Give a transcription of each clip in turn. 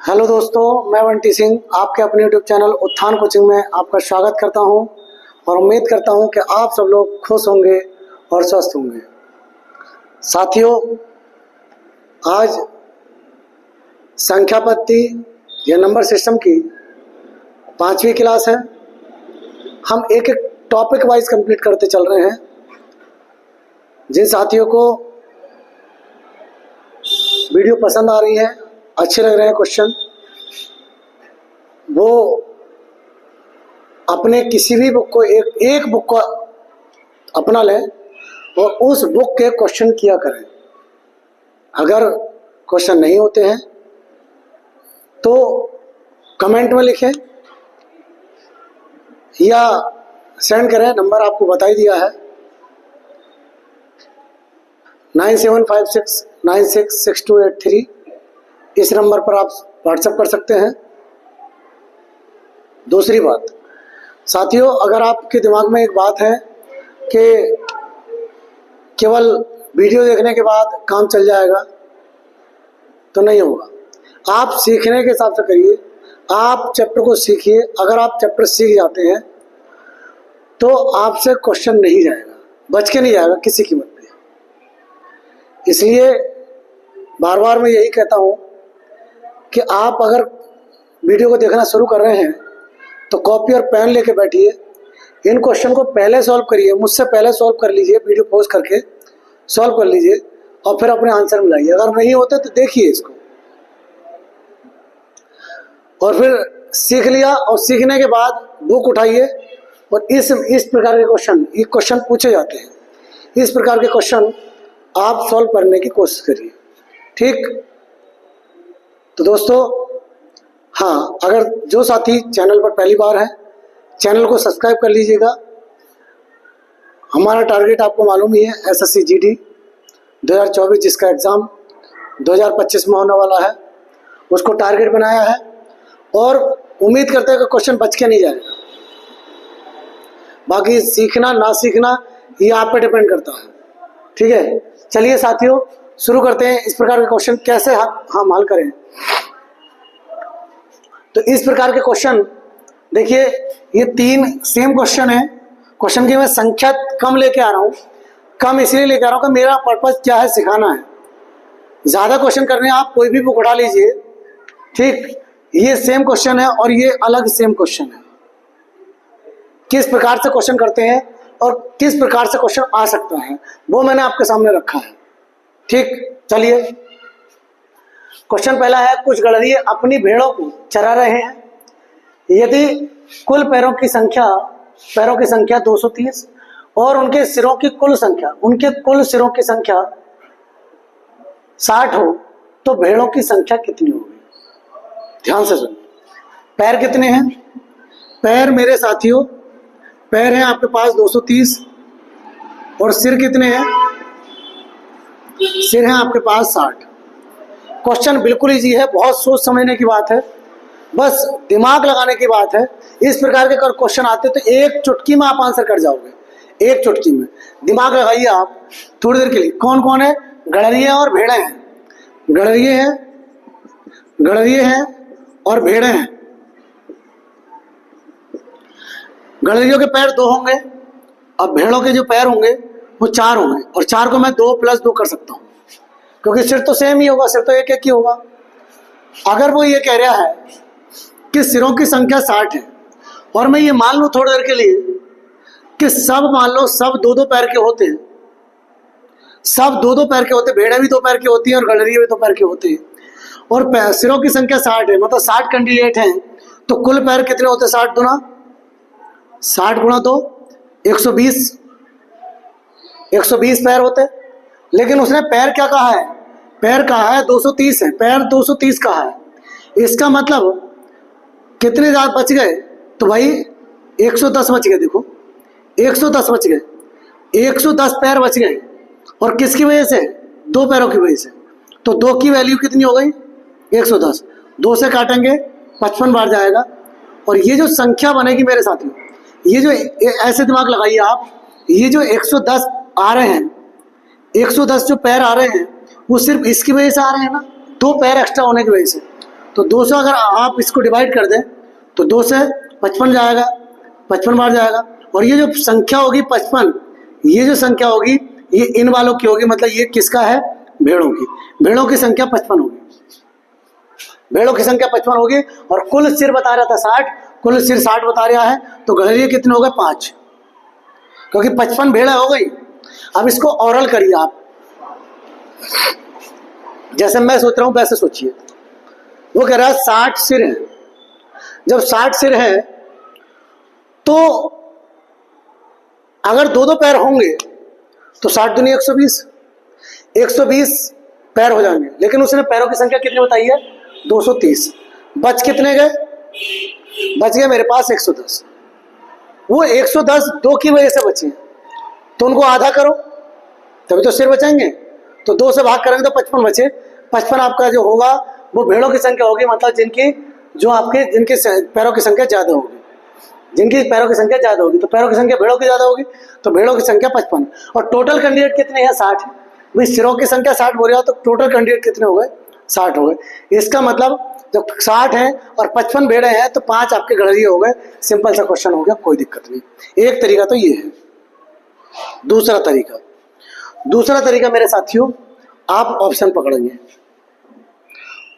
Hello दोस्तों, मैं बंटी सिंह आपके अपने यूट्यूब चैनल उत्थान कोचिंग में आपका स्वागत करता हूं और उम्मीद करता हूं कि आप सब लोग खुश होंगे और स्वस्थ होंगे। साथियों, आज संख्या पद्धति या नंबर सिस्टम की 5वीं क्लास है। हम एक एक टॉपिक वाइज कंप्लीट करते चल रहे हैं। जिन साथियों को वीडियो पसंद आ रही है, अच्छे लग रहे हैं क्वेश्चन, वो अपने किसी भी बुक को एक बुक को अपना लें और उस बुक के क्वेश्चन किया करें। अगर क्वेश्चन नहीं होते हैं तो कमेंट में लिखें या सेंड करें। नंबर आपको बता ही दिया है, 9756966283। इस नंबर पर आप व्हाट्सएप कर सकते हैं। दूसरी बात साथियों, अगर आपके दिमाग में एक बात है कि केवल वीडियो देखने के बाद काम चल जाएगा, तो नहीं होगा। आप सीखने के हिसाब से करिए, आप चैप्टर को सीखिए। अगर आप चैप्टर सीख जाते हैं तो आपसे क्वेश्चन नहीं जाएगा, बच के नहीं जाएगा किसी कीमत पे। इसलिए बार बार मैं यही कहता हूँ कि आप अगर वीडियो को देखना शुरू कर रहे हैं तो कॉपी और पेन लेके बैठिए। इन क्वेश्चन को पहले सॉल्व करिए, मुझसे पहले सॉल्व कर लीजिए, वीडियो पॉज करके सॉल्व कर लीजिए और फिर अपने आंसर मिलाइए। अगर नहीं होते तो देखिए इसको, और फिर सीख लिया और सीखने के बाद बुक उठाइए और इस प्रकार के क्वेश्चन पूछे जाते हैं, इस प्रकार के क्वेश्चन आप सॉल्व करने की कोशिश करिए। ठीक, तो दोस्तों, हाँ, अगर जो साथी चैनल पर पहली बार है, चैनल को सब्सक्राइब कर लीजिएगा। हमारा टारगेट आपको मालूम ही है, एसएससी जीडी 2024 जिसका एग्ज़ाम 2025 में होने वाला है, उसको टारगेट बनाया है और उम्मीद करते हैं कि क्वेश्चन बच के नहीं जाएगा। बाकी सीखना ना सीखना ये आप पे डिपेंड करता है। ठीक है, चलिए साथियों शुरू करते हैं। इस प्रकार के क्वेश्चन कैसे हम हल करें। तो इस प्रकार के क्वेश्चन देखिए, ये 3 सेम क्वेश्चन है। क्वेश्चन की मैं संख्या कम लेके आ रहा हूँ। कम इसलिए लेके आ रहा हूँ कि मेरा पर्पज क्या है, सिखाना है। ज़्यादा क्वेश्चन करने आप कोई भी बुक उठा लीजिए। ठीक, ये सेम क्वेश्चन है और ये अलग सेम क्वेश्चन है। किस प्रकार से क्वेश्चन करते हैं और किस प्रकार से क्वेश्चन आ सकता है वो मैंने आपके सामने रखा है। ठीक, चलिए क्वेश्चन पहला है, कुछ गड़रिये अपनी भेड़ों को चरा रहे हैं। यदि कुल पैरों की संख्या 230 और उनके सिरों की कुल सिरों की संख्या 60 हो तो भेड़ों की संख्या कितनी होगी। ध्यान से सुनिए। पैर कितने हैं? पैर मेरे साथियों, पैर हैं आपके पास 230 और सिर कितने हैं? सिर हैं आपके पास 60। क्वेश्चन बिल्कुल इजी है, बहुत सोच समझने की बात है, बस दिमाग लगाने की बात है। इस प्रकार के क्वेश्चन आते तो एक चुटकी में आप आंसर कर जाओगे। एक चुटकी में दिमाग लगाइए आप थोड़ी देर के लिए। कौन कौन है? गड़रिये और भेड़े हैं। गड़रिये हैं और भेड़े हैं। गड़रियों के पैर 2 होंगे और भेड़ों के जो पैर होंगे वो 4 होंगे, और 4 को मैं 2 + 2 कर सकता हूँ क्योंकि सिर तो सेम ही होगा, सिर तो एक ही होगा। अगर वो ये कह रहा है कि सिरों की संख्या 60 है और मैं ये मान लूँ थोड़ी देर के लिए कि मान लो सब 2-2 पैर के होते हैं, सब 2-2 पैर के होते हैं, भेड़ें भी 2 पैर की होती हैं और गड़रिये भी 2 पैर के होते हैं, और सिरों की संख्या 60 है, मतलब 60 कैंडिडेट हैं, तो कुल पैर कितने होते हैं? 60 × 2 120 पैर होते हैं। लेकिन उसने पैर क्या कहा है? पैर कहा है 230 है, पैर 230 कहा है। इसका मतलब कितने ज़्यादा बच गए? तो भाई 110 बच गए। देखो 110 बच गए, 110 पैर बच गए। और किसकी वजह से? 2 पैरों की वजह से। तो 2 की वैल्यू कितनी हो गई? 110। 2 से काटेंगे 55 बार जाएगा, और ये जो संख्या बनेगी मेरे साथियों, ये जो ऐसे दिमाग लगाइए आप, ये जो 110 आ रहे हैं, 110 जो पैर आ रहे हैं वो सिर्फ इसकी वजह से आ रहे हैं ना, 2 पैर एक्स्ट्रा होने की वजह से। तो 2 से अगर आप इसको डिवाइड कर दें तो 2 से 55 जाएगा, 55 बार जाएगा। और ये जो संख्या होगी 55, ये जो संख्या होगी ये इन वालों की होगी, मतलब ये किसका है, भेड़ों की। भेड़ों की संख्या 55 होगी, भेड़ों की संख्या 55 होगी। और कुल सिर बता रहा था 60, कुल सिर 60 बता रहा है, तो गड़रिये कितने हो गए, 5, क्योंकि 55 भेड़ें हो गई। अब इसको औरल करिए आप, जैसे मैं सोच रहा हूं वैसे सोचिए। वो कह रहा है 60 सिर है, जब 60 सिर है तो अगर 2-2 पैर होंगे तो 60 दूनी 120, 120 पैर हो जाएंगे। लेकिन उसने पैरों की संख्या कितनी बताई है, 230। बच कितने गए, बच गए मेरे पास 110। वो 110 2 की वजह से बचे हैं, तो उनको आधा करो तभी तो सिर बचेंगे। तो 2 से भाग करेंगे तो 55 बचे। 55 आपका जो होगा वो भेड़ों की संख्या होगी, मतलब जिनकी पैरों की संख्या ज्यादा होगी, जिनकी पैरों की संख्या ज्यादा होगी। तो पैरों की संख्या भेड़ों की ज्यादा होगी, तो भेड़ों की संख्या 55। और टोटल कैंडिडेट कितने हैं, 60। भाई सिरों की संख्या 60 बोल रहा तो टोटल कैंडिडेट कितने हो गए, 60 हो गए। इसका मतलब जब 60 है और 55 भेड़े हैं तो 5 आपके गड़रिये हो गए। सिंपल सा क्वेश्चन हो गया, कोई दिक्कत नहीं। एक तरीका तो ये है। दूसरा तरीका मेरे साथियों, आप ऑप्शन पकड़ेंगे।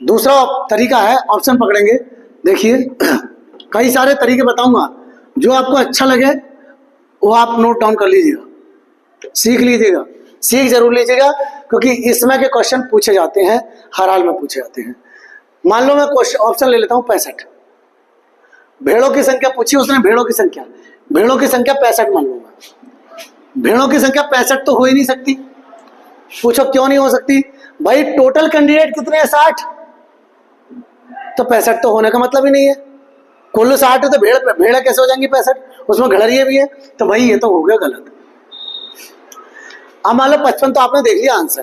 दूसरा तरीका है ऑप्शन पकड़ेंगे। देखिए कई सारे तरीके बताऊंगा, जो आपको अच्छा लगे वो आप नोट डाउन कर लीजिएगा, सीख लीजिएगा, सीख जरूर लीजिएगा, क्योंकि इसमें के क्वेश्चन पूछे जाते हैं, हर हाल में पूछे जाते हैं। मान लो मैं ऑप्शन ले लेता हूं 65, भेड़ों की संख्या पूछी उसने, भेड़ों की संख्या 65 मान लूंगा। भेड़ों की संख्या 65 तो हो ही नहीं सकती। पूछो क्यों नहीं हो सकती, भाई टोटल कैंडिडेट कितने हैं, 60, तो 65 तो होने का मतलब ही नहीं है। कुल 60 है तो भेड़ कैसे हो जाएंगी 65, उसमें गड़रिये भी है, तो भाई ये तो हो गया गलत। अब मान लो 55 तो आपने देख लिया आंसर,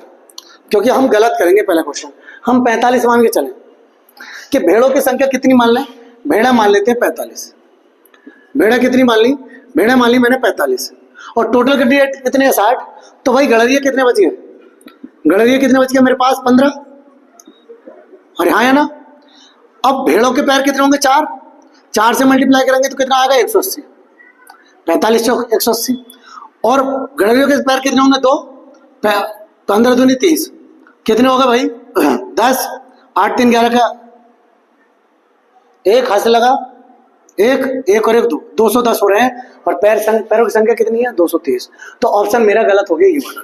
क्योंकि हम गलत करेंगे पहला क्वेश्चन। हम 45 मान के चलें कि भेड़ों की संख्या कितनी मान लें, भेड़ा मान लेते हैं 45। भेड़ा कितनी मान ली, भेड़ा मान ली मैंने 45, और टोटल कैंडिडेट कितने हैं 60, तो भाई गड़रिये कितने बच गए, गड़रिये कितने बच गए मेरे पास 15, और यहाँ है ना। अब भेड़ों के पैर कितने होंगे, 4 से मल्टीप्लाई करेंगे तो कितना आएगा 180, 45 चौक 180। और गड़रियों के पैर कितने होंगे 2, 15 दूनी 30, कितने होगा भाई 10, 8 3 11 का 1 हाथ से लगा, 1 और 1 2, 210 हो रहे हैं। और पैरों की संख्या कितनी है 230। तो ऑप्शन मेरा गलत हो गया ये वाला।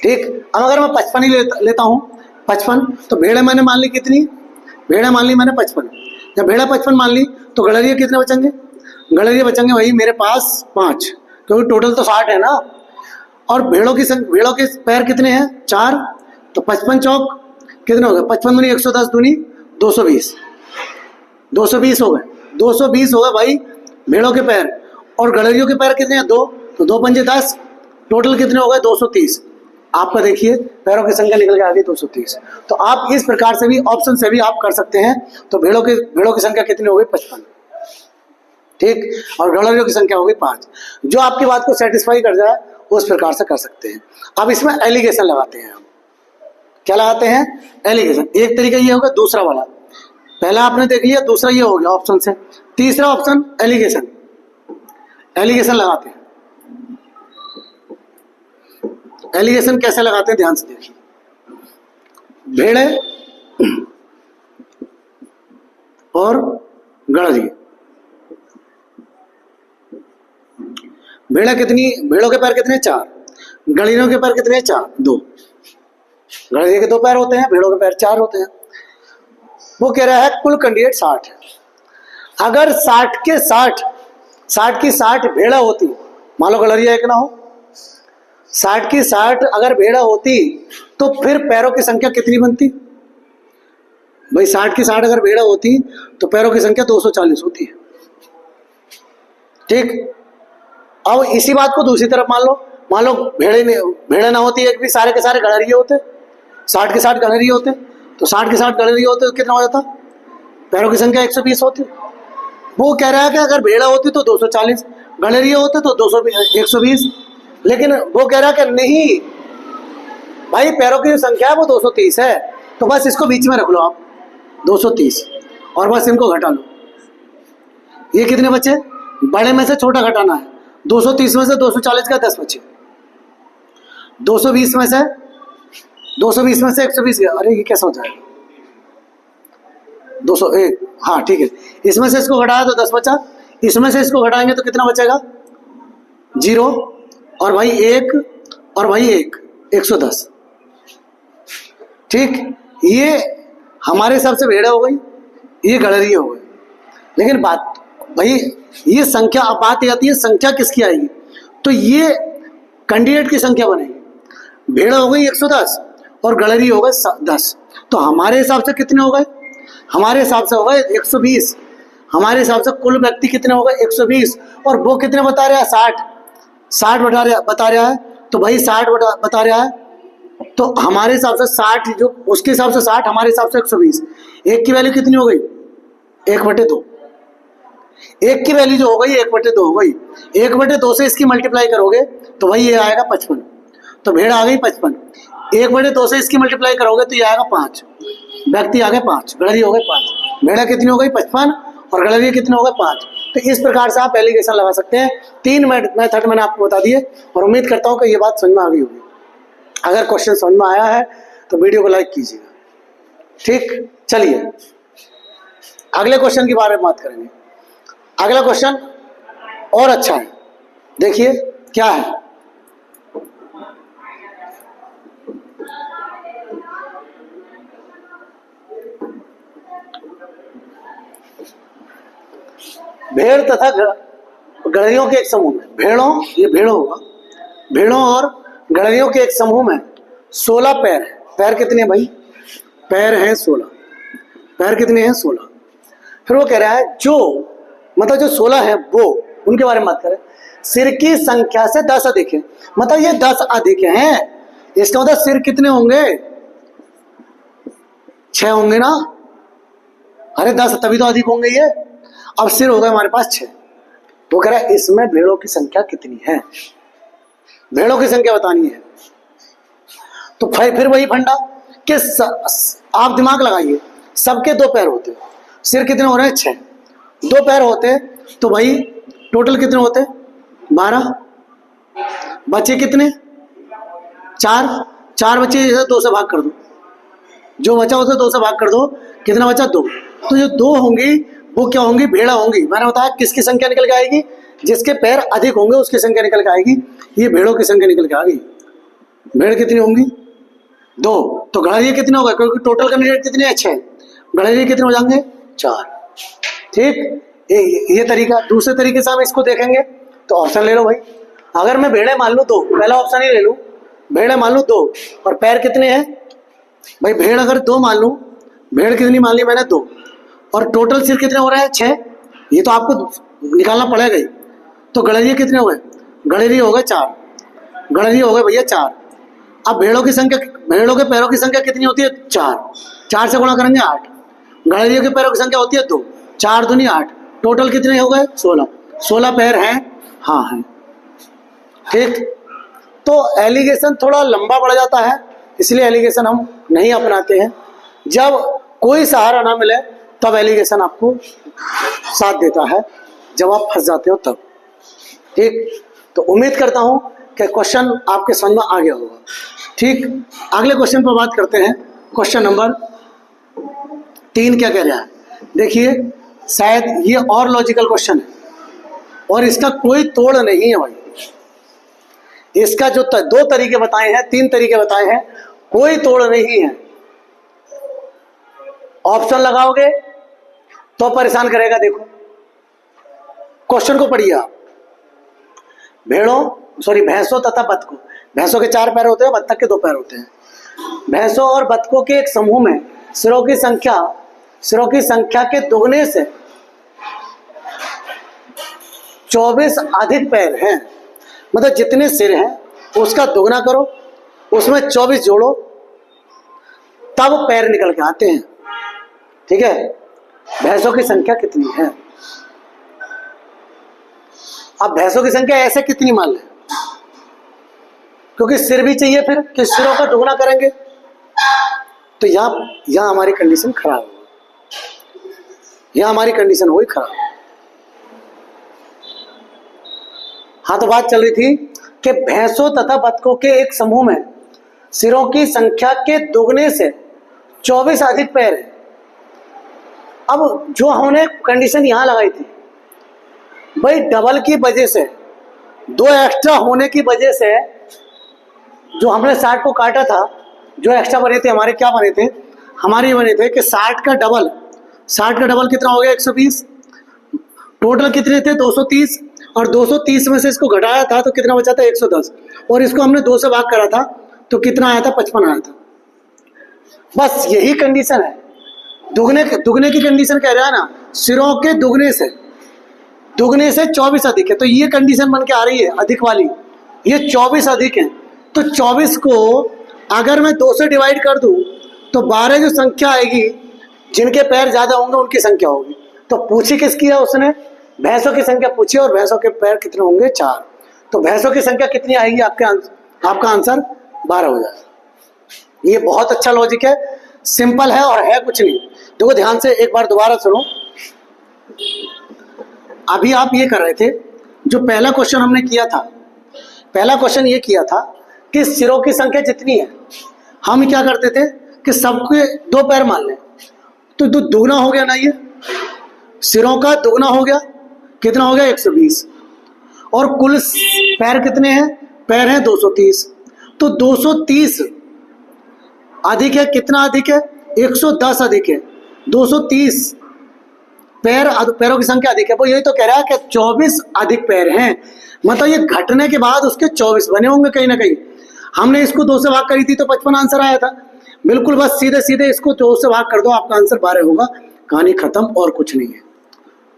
ठीक, अब अगर मैं 55 ही लेता हूं 55, तो भेड़े मैंने मान ली कितनी, भेड़े मान ली मैंने 55। जब भेड़ा 55 मान ली तो गड़रिये कितने बचेंगे, गड़रिये बचेंगे वही मेरे पास 5, क्योंकि टोटल तो 60 है ना। और भेड़ों के पैर कितने हैं 4, तो 55 चौक कितने हो गए, 55 दूनी 110 दूनी 220, 220 हो गए, 220 हो गए भाई भेड़ों के पैर। और गड़रियों के पैर कितने हैं 2, तो 2 पंजे 10, टोटल कितने हो गए 230। आपका देखिए पैरों की संख्या निकल के आ गई 230। तो आप इस प्रकार से भी ऑप्शन से भी आप कर सकते हैं। तो भेड़ों की संख्या कितनी हो गई 55, ठीक, और गड़रियों की संख्या हो गई 5। जो आपकी बात को सेटिस्फाई कर जाए उस प्रकार से कर सकते हैं। अब इसमें एलिगेशन लगाते हैं हम, क्या लगाते हैं, एलिगेशन। एक तरीका ये होगा, दूसरा वाला, पहला आपने देख लिया, दूसरा ये हो गया ऑप्शन से। तीसरा ऑप्शन एलिगेशन, एलिगेशन लगाते हैं। एलिगेशन कैसे लगाते हैं ध्यान से देखिए। भेड़े और गड़रिये, भेड़ों के पैर कितने 4, गड़रियों के पैर कितने 4 2, गड़रिये के 2 पैर होते हैं, भेड़ों के पैर 4 होते हैं। वो कह रहा है कुल कैंडिडेट 60 है। अगर 60 की 60 भेड़ा होती, मान लो गड़रिया एक ना हो, 60 की 60 अगर भेड़ा होती तो फिर पैरों की संख्या कितनी बनती भाई, 60 की 60 अगर भेड़ा होती तो पैरों की संख्या 240 होती है। ठीक, अब इसी बात को दूसरी तरफ मान लो भेड़े ना होती एक भी, सारे के सारे गड़रिये होते, 60 के 60 गड़रिये होते, तो 60 के 60 गड़रिये होते तो कितना हो जाता, पैरों की संख्या 120 होती। वो कह रहा है कि अगर भेड़ा होती तो 240, गड़रिये होते तो 120, लेकिन वो कह रहा है कि नहीं भाई पैरों की जो संख्या है वो 230 है, तो बस इसको बीच में रख लो आप 230 और बस इनको घटा लो। ये कितने बचे? बड़े में से छोटा घटाना है। 230 में से 240 का 10 बचे। 220 में से 120 गया। अरे ये कैसा हो जाएगा? 201, हाँ ठीक है। इसमें से इसको घटाया तो 10 बचा, इसमें से इसको घटाएंगे तो कितना बचेगा? 0 और भाई 1 और भाई 1, 110। ठीक, ये हमारे हिसाब से भेड़ हो गई, ये गड़री हो गई। लेकिन बात भाई ये संख्या, अब बात आती है संख्या किसकी आएगी, तो ये कैंडिडेट की संख्या बनेगी। भेड़ हो गई 110 और गड़री हो गए 10। तो हमारे हिसाब से कितने हो गए? हमारे हिसाब से हो गए 120। हमारे हिसाब से कुल व्यक्ति कितने हो गए? 120। और वो कितने बता रहा है? 60 बता रहा है। तो भाई 60 बता रहा है, तो हमारे हिसाब से 60, जो उसके हिसाब से 60, हमारे हिसाब से 120। एक की वैल्यू कितनी हो गई? 1/2। एक की वैल्यू जो हो गई 1/2 हो गई। 1/2 से इसकी मल्टीप्लाई करोगे तो भाई ये आएगा 55। तो भेड़ आ गई 55। 1/2 से इसकी मल्टीप्लाई करोगे तो ये आएगा 5। व्यक्ति आ गए 5, गड़री हो गए 5। भेड़ा कितनी हो गई? 55 और गड़री कितने हो गए? 5। तो इस प्रकार से आप एलिगेशन लगा सकते हैं। 3 मेथड मैंने आपको बता दिए और उम्मीद करता हूँ कि ये बात समझ में आ गई होगी। अगर क्वेश्चन समझ में आया है तो वीडियो को लाइक कीजिएगा। ठीक, चलिए अगले क्वेश्चन के बारे में बात करेंगे। अगला क्वेश्चन और अच्छा है, देखिए क्या है। भेड़ तथा गड़रियों के एक समूह में, भेड़ों, ये भेड़ों होगा, भेड़ों और गड़रियों के एक समूह में 16 पैर है। पैर कितने हैं भाई? पैर हैं 16। पैर कितने हैं? 16। फिर वो कह रहा है जो मतलब जो 16 है वो, उनके बारे में बात करें। सिर की संख्या से 10 अधिक है, मतलब ये 10 अधिक हैं। इसका मतलब सिर कितने होंगे? 6 होंगे ना? अरे 10 तभी तो अधिक होंगे ये। अब सिर हो गए हमारे पास 6। तो कह रहा है इसमें भेड़ों की संख्या कितनी है? भेड़ों की संख्या बतानी है। तो फिर वही फंडा कि आप दिमाग लगाइए, सबके 2 पैर होते हैं, सिर कितने हो रहे हैं? 6। 2 पैर होते तो भाई टोटल कितने होते? 12। बचे कितने? 4 बचे, 2 से भाग कर दो, जो बचा उसे 2 से भाग कर दो, कितना बचा? 2। तो जो 2 होंगी वो क्या होंगी? भेड़ा होंगी। मैंने बताया किसकी संख्या निकल के आएगी? जिसके पैर अधिक होंगे उसकी संख्या निकल के आएगी। ये भेड़ों की संख्या निकल के आ गई। भेड़ कितनी होंगी? 2। तो गड़रिया कितने होगा? क्योंकि टोटल कैंडिडेट कितने हैं? 6। गड़रिया कितने हो जाएंगे? 4। ठीक, ये तरीका। दूसरे तरीके से हम इसको देखेंगे तो ऑप्शन ले लो भाई। अगर मैं भेड़े मान लूँ 2, पहला ऑप्शन ही ले लूँ, भेड़े मान लूँ 2 और पैर कितने हैं भाई? भेड़ अगर 2 मान लूँ, भेड़ कितनी मान ली मैंने? 2। और टोटल सिर कितने हो रहे हैं? 6। ये तो आपको निकालना पड़ेगा ही। तो गड़रिया कितने हो गए? गड़रिया हो गए 4। गड़रिया हो गए भैया 4। अब भेड़ों की संख्या, भेड़ों के पैरों की संख्या कितनी होती है? 4। 4 से गुणा करेंगे 8। गड़रियों के पैरों की संख्या होती है 2। 4 दूनी 8। टोटल कितने हो गए? 16। 16 पैर हैं? हाँ हैं। ठीक, तो एलिगेशन थोड़ा लंबा पड़ जाता है, इसलिए एलिगेशन हम नहीं अपनाते हैं। जब कोई सहारा ना मिले तब एलिगेशन आपको साथ देता है, जब आप फंस जाते हो तब। ठीक, तो उम्मीद करता हूं कि क्वेश्चन आपके समझ में आ गया होगा। ठीक, अगले क्वेश्चन पर बात करते हैं। क्वेश्चन नंबर 3 क्या कह रहा है? देखिए, शायद ये और लॉजिकल क्वेश्चन है और इसका कोई तोड़ नहीं है भाई। इसका जो 2 तरीके बताए हैं, 3 तरीके बताए हैं, कोई तोड़ नहीं है। ऑप्शन लगाओगे तो परेशान करेगा। देखो क्वेश्चन को पढ़िए आप। भैंसों तथा बतखों, भैंसों के 4 पैर होते हैं, बत्तख के 2 पैर होते हैं। भैंसों और बतखों के एक समूह में सिरों की संख्या के दुगने से 24 अधिक पैर हैं। मतलब जितने सिर हैं उसका दुगना करो, उसमें 24 जोड़ो, तब पैर निकल के आते हैं। ठीक है, भैंसों की संख्या कितनी है? अब भैंसों की संख्या ऐसे कितनी मान लें, क्योंकि सिर भी चाहिए फिर कि सिरों का दुगना करेंगे। तो यहाँ हमारी कंडीशन खराब होगी, यहाँ हमारी कंडीशन हुई खराब। हाँ, तो बात चल रही थी कि भैंसों तथा बतखों के एक समूह में सिरों की संख्या के दुगने से 24 अधिक पैर है। अब जो हमने कंडीशन यहां लगाई थी भाई, डबल की वजह से, 2 एक्स्ट्रा होने की वजह से, जो हमने 60 को काटा था, जो एक्स्ट्रा बने थे हमारे, क्या बने थे हमारे, बने थे कि 60 का डबल कितना हो गया 120, टोटल कितने थे 230, और 230 में से इसको घटाया था तो कितना बचा था 110, और इसको हमने 2 से भाग करा था तो कितना आया था 55 आया था। बस यही कंडीशन है, दुगने की कंडीशन कह रहा है ना, सिरों के दुगने से 24 अधिक है, तो ये कंडीशन बन के आ रही है अधिक वाली, ये 24 अधिक है। तो 24 को अगर मैं 2 से डिवाइड कर दूं तो 12 जो संख्या आएगी, जिनके पैर ज्यादा होंगे उनकी संख्या होगी। तो पूछी किसकी है उसने, भैंसों की संख्या पूछी, और भैंसों के पैर कितने होंगे 4, तो भैंसों की संख्या कितनी आएगी, आपका आंसर 12 हो जाएगा। ये बहुत अच्छा लॉजिक है, सिंपल है और है कुछ नहीं। देखो ध्यान से एक बार दोबारा सुनो। अभी आप ये कर रहे थे, जो पहला क्वेश्चन हमने किया था, पहला क्वेश्चन ये किया था कि सिरों की संख्या जितनी है, हम क्या करते थे कि सबके 2 पैर मान लें, तो दुगना हो गया ना, ये सिरों का दुगना हो गया, कितना हो गया 120, और कुल पैर कितने हैं, पैर हैं 230, तो 230 अधिक है, कितना अधिक है 110 अधिक है, 230 पैरों की संख्या अधिक है। वो यही तो कह रहा है कि 24 अधिक पैर हैं, मतलब ये घटने के बाद उसके 24 बने होंगे कहीं ना कहीं। हमने इसको 2 से भाग करी थी तो 55 आंसर आया था, बिल्कुल बस सीधे सीधे इसको 2 से भाग कर दो, आपका आंसर 12 होगा, कहानी खत्म, और कुछ नहीं है।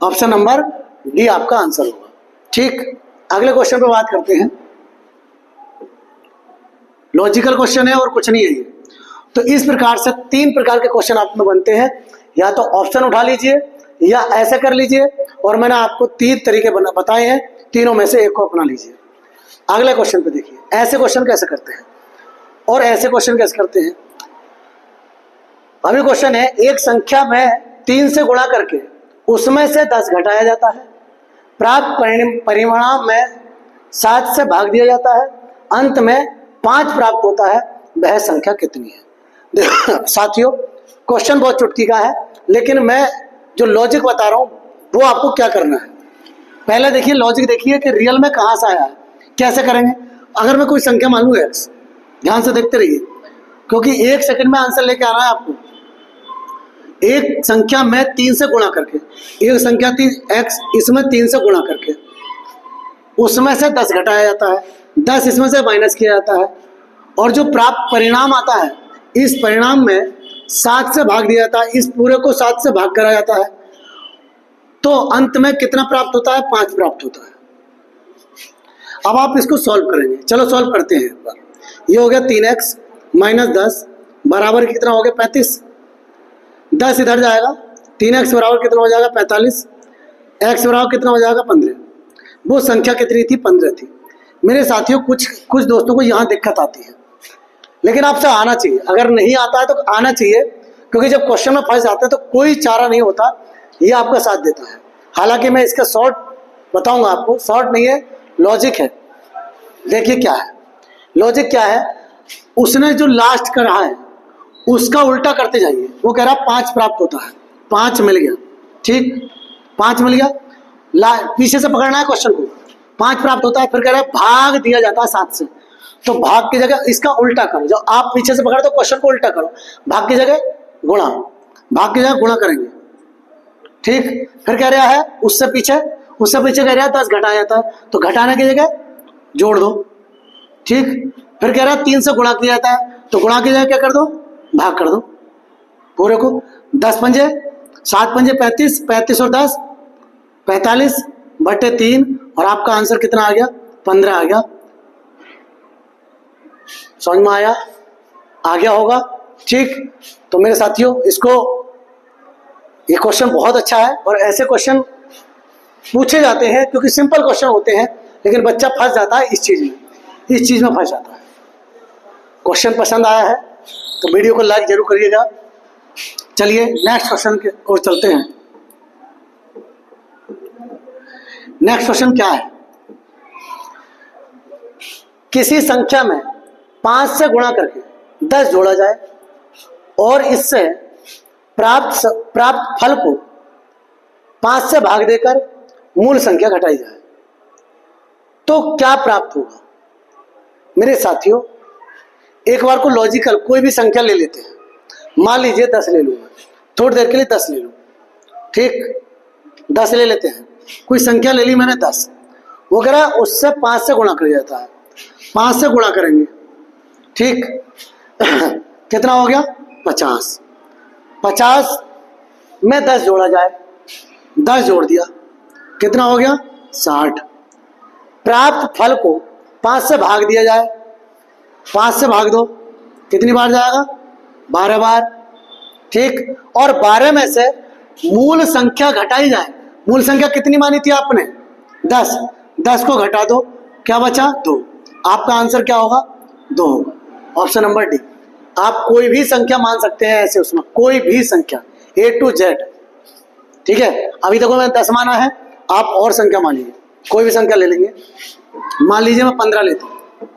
ऑप्शन नंबर डी आपका आंसर होगा। ठीक, अगले क्वेश्चन पे बात करते हैं। लॉजिकल क्वेश्चन है और कुछ नहीं है ये। तो इस प्रकार से 3 प्रकार के क्वेश्चन आप में बनते हैं, या तो ऑप्शन उठा लीजिए या ऐसे कर लीजिए, और मैंने आपको 3 तरीके बताए हैं, तीनों में से एक को अपना लीजिए। अगले क्वेश्चन पे देखिए, ऐसे क्वेश्चन कैसे करते हैं और ऐसे क्वेश्चन कैसे करते हैं। अभी क्वेश्चन है, एक संख्या में 3 से गुणा करके उसमें से 10 घटाया जाता है, प्राप्त परिणाम में 7 से भाग दिया जाता है, अंत में 5 प्राप्त होता है, वह संख्या कितनी है। साथियों, क्वेश्चन बहुत चुटकी का है, लेकिन मैं जो लॉजिक बता रहा हूं वो आपको क्या करना है। पहले देखिए लॉजिक, देखिए कि रियल में कहां से आया है, कैसे करेंगे। अगर मैं कोई संख्या मान लूं x, ध्यान से देखते रहिए, क्योंकि 1 सेकंड में आंसर लेके आना है आपको। एक संख्या में 3 से गुणा करके, एक संख्या थी x, इसमें 3 से गुणा करके उसमें से 10 घटाया जाता है, 10 इसमें से माइनस किया जाता है, और जो प्राप्त परिणाम आता है, इस परिणाम में 7 से भाग दिया जाता है, इस पूरे को 7 से भाग करा जाता है, तो अंत में कितना प्राप्त होता है, 5 प्राप्त होता है। अब आप इसको सॉल्व करेंगे, चलो सॉल्व करते हैं एक बार। ये हो गया 3x माइनस 10 बराबर कितना हो गया 35, 10 इधर जाएगा, 3x बराबर कितना हो जाएगा 45, x बराबर कितना हो जाएगा 15। वो संख्या कितनी थी, 15 थी। मेरे साथियों, कुछ दोस्तों को यहाँ दिक्कत आती है, लेकिन आपसे आना चाहिए, अगर नहीं आता है तो आना चाहिए, क्योंकि जब क्वेश्चन में फंस जाते हैं तो कोई चारा नहीं होता, ये आपका साथ देता है। हालांकि मैं इसका शॉर्ट बताऊंगा आपको, शॉर्ट नहीं है, लॉजिक है। देखिए क्या है लॉजिक, क्या है, उसने जो लास्ट करा है उसका उल्टा करते जाइए। वो कह रहा 5 प्राप्त होता है, 5 मिल गया, ठीक, 5 मिल गया, पीछे से पकड़ना है क्वेश्चन को, 5 प्राप्त होता है, फिर कह रहा है भाग दिया जाता है 7 से, तो भाग की जगह इसका उल्टा करो, जो आप पीछे से पकड़ दो क्वेश्चन को उल्टा करो, भाग की जगह गुणा, भाग की जगह गुणा करेंगे, ठीक। फिर कह रहा है उससे पीछे कह रहा है 10 घटाया जाता है, तो घटाने की जगह जोड़ दो, ठीक। फिर कह रहा है 3 से गुणा किया जाता है, तो गुणा की जगह क्या कर दो, भाग कर दो पूरे को। 10 पंजे 7 पंजे 35, 35 और 10 45 बटे 3, और आपका आंसर कितना आ गया, 15 आ गया। समझ में आया, आ गया होगा, ठीक। तो मेरे साथियों, इसको, ये क्वेश्चन बहुत अच्छा है, और ऐसे क्वेश्चन पूछे जाते हैं क्योंकि सिंपल क्वेश्चन होते हैं, लेकिन बच्चा फंस जाता है इस चीज में फंस जाता है। क्वेश्चन पसंद आया है तो वीडियो को लाइक जरूर करिएगा। चलिए नेक्स्ट क्वेश्चन की ओर चलते हैं। नेक्स्ट क्वेश्चन क्या है? किसी संख्या में 5 से गुणा करके 10 जोड़ा जाए और इससे प्राप्त फल को 5 से भाग देकर मूल संख्या घटाई जाए तो क्या प्राप्त होगा? मेरे साथियों, एक बार को लॉजिकल कोई भी संख्या ले लेते हैं। मान लीजिए 10 ले लूंगा, थोड़ी देर के लिए 10 ले लूँ, ठीक, 10 ले लेते हैं। कोई संख्या ले ली मैंने 10, वो कह रहा है उससे 5 से गुणा कर जाता है। 5 से गुणा करेंगे, ठीक कितना हो गया? 50। 50 में 10 जोड़ा जाए, 10 जोड़ दिया, कितना हो गया? 60। प्राप्त फल को 5 से भाग दिया जाए, 5 से भाग दो, कितनी बार जाएगा? 12 बार, ठीक। और 12 में से मूल संख्या घटाई जाए। मूल संख्या कितनी मानी थी आपने? 10। 10 को घटा दो, क्या बचा? 2। आपका आंसर क्या होगा? 2 होगा। Option number D. आप कोई भी संख्या मान सकते हैं ऐसे, उसमें कोई भी संख्या A to Z, ठीक है। अभी तक मैंने 10 माना है, आप और संख्या मान लीजिए, कोई भी संख्या ले लेंगे। मान लीजिए मैं 15 लेता हूँ,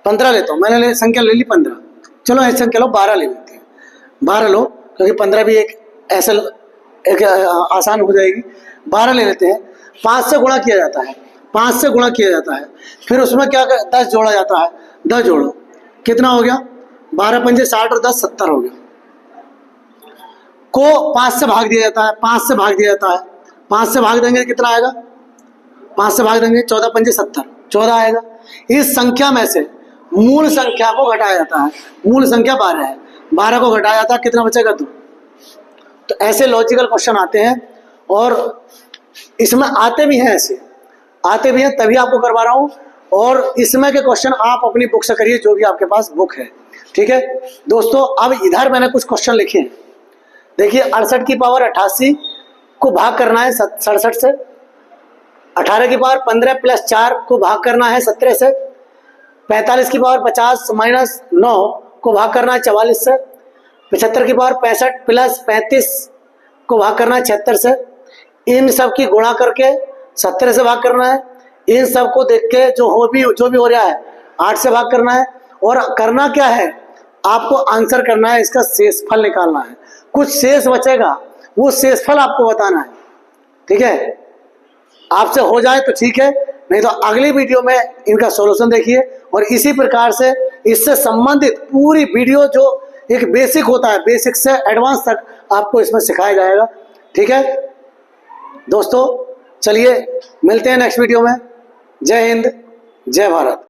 15 लेता हूँ, मैंने संख्या ले ली 15। चलो ऐसी संख्या लो 12 ले लेते हैं, 12 लो, क्योंकि 15 भी एक ऐसा एक आसान हो जाएगी। 12 ले लेते हैं। 5 से गुणा किया जाता है, 5 से गुणा किया जाता है, फिर उसमें क्या 10 जोड़ा जाता है। 10 जोड़ो, कितना हो गया? 12 पंजे 60 और 10 70 हो गया। को 5 से भाग दिया जाता है, 5 से भाग दिया जाता है। 5 से भाग देंगे कितना आएगा? 5 से भाग देंगे 14 पंजे 70, 14 आएगा। इस संख्या में से मूल संख्या को घटाया जाता है। मूल संख्या 12 है, 12 को घटाया जाता है, कितना बचेगा? 2। तो ऐसे लॉजिकल क्वेश्चन आते हैं और इसमें आते भी हैं, ऐसे आते भी हैं, तभी आपको करवा रहा हूं। और इसमें के क्वेश्चन आप अपनी बुक से करिए, जो भी आपके पास बुक है, ठीक है दोस्तों। अब इधर मैंने कुछ क्वेश्चन लिखे हैं, देखिए। 68 की पावर 88 को भाग करना है 67 से। 18 की पावर 15 प्लस 4 को भाग करना है 17 से। 45 की पावर 50 माइनस 9 को भाग करना है 44 से। 75 की पावर 65 प्लस 35 को भाग करना है 76 से। इन सब की गुणा करके 17 से भाग करना है। इन सब को देख के जो भी हो रहा है 8 से भाग करना है। और करना क्या है? आपको आंसर करना है, इसका शेषफल निकालना है। कुछ शेष बचेगा, वो शेषफल आपको बताना है, ठीक है। आपसे हो जाए तो ठीक है, नहीं तो अगली वीडियो में इनका सॉल्यूशन देखिए। और इसी प्रकार से इससे संबंधित पूरी वीडियो जो एक बेसिक होता है, बेसिक से एडवांस तक आपको इसमें सिखाया जाएगा, ठीक है दोस्तों। चलिए मिलते हैं नेक्स्ट वीडियो में। जय हिंद, जय भारत।